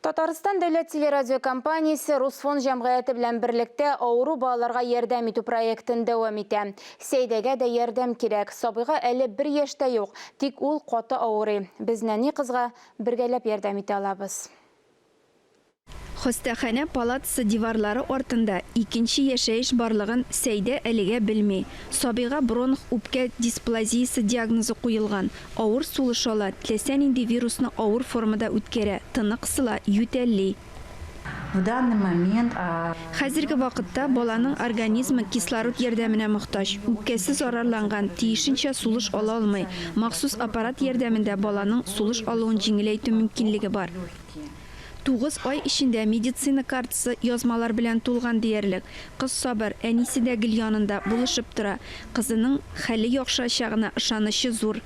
Татарстан дәүләт телерадиокомпаниясе Русфон җәмгыяте белән берлектә авыру балаларга ярдәм итү проектын дәвам итә. Сәйдәгә дә ярдәм кирәк. Сабыйга әле 1 яшьтә юк, тик ул каты авырый. Без нәни кызга бергәләп ярдәм итә алабыз. Хостахана палатасы диварлары артында икенче яшәеш барлыгын Сәйдә әлегә белми. Сабыйга бронх үпкә дисплазиясе диагнозы куелган. Авыр сулыш ала, теләсә нинди вирусны авыр формада үткәрә, тыны кысыла, ютәлли. В данный момент Хәзерге вакытта баланың организмы кислород ярдәменә мохтаҗ. Үпкәсе зарарланган, тиешенчә сулыш ала алмый. Махсус аппарат ярдәмендә баланың сулыш алуын җиңеләйтү мөмкинлеге бар. 9 ай ішінде медицина картасы язмалар белән тулган диярлек. Кыз сабыр, әнисе дә гел янында булышып тора. Кызының хәле яхшырачагына ышанычы зур.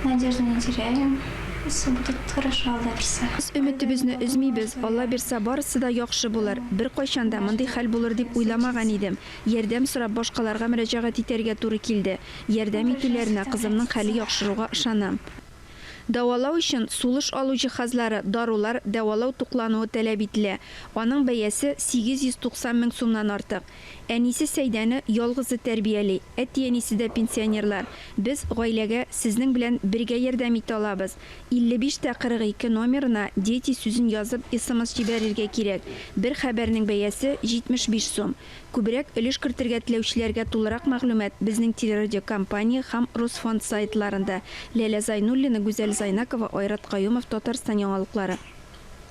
Надежду не теряем. Все будет хорошо, Алла бирсә. Без өметебезне өзмибез. Алла бирсә барысы да яхшы булыр. Бер кайчанда мондый хәл булыр дип уйламаган идем. Ярдәм сорап башкаларга мөрәҗәгать итәргә туры килде. Ярдәм итүләренә кызымның хәле яхшыруга ышанам. Дәвалау өчен сулыш алу җиһазлары, дарулар, дәвалау туклануы таләп ителә. Аның бәясе 890 мең сумнан артык. Әнисе Сәйдәне ялгызы тәрбияли. Әти-әнисе дә пенсионерлар. Без гаиләгә сезнең белән бергә ярдәм итә алабыз. 55-42 номерына дети сүзен язып SMS җибәрергә кирәк. Бер хәбәрнең бәясе 75 сум. Күбрәк өлеш кертергә теләүчеләргә тулырак мәгълүмат безнең телерадиокомпания һәм Русфонд сайтларында. Ләлә Зайнуллина, Гүзәл Зайнакова, Айрат Каюмов, Татарстан яңалыклары.